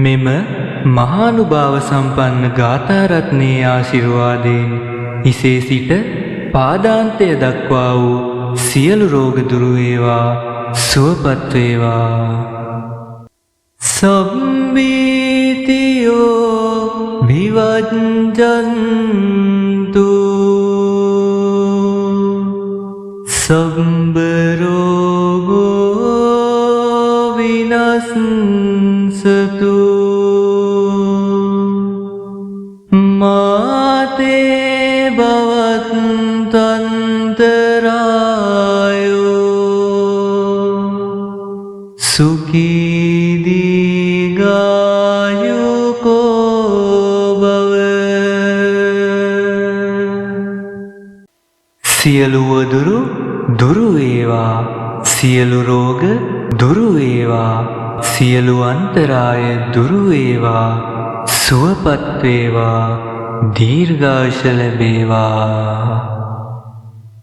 මෙම මහානුභාව සම්පන්න ගාථා රත්නයේ ආශිර්වාදයෙන් හිසේ සිට පාදාන්තය දක්වා වූ සියලු රෝග දුරු වේවා, සුවපත් වේවා. සම්බීතියෝ විවජ්ජන්තු සම්බ රෝගෝ විනස්සතු මාතේ භවත්තන්තරායෝ සුඛී දීඝායුකෝ භව. සියලු වදුරු දුරු වේවා, සියලු රෝග දුරු වේවා, සියලු අන්තරාය දුරු වේවා, සුවපත් වේවා, දීර්ඝායුෂ ලැබේවා.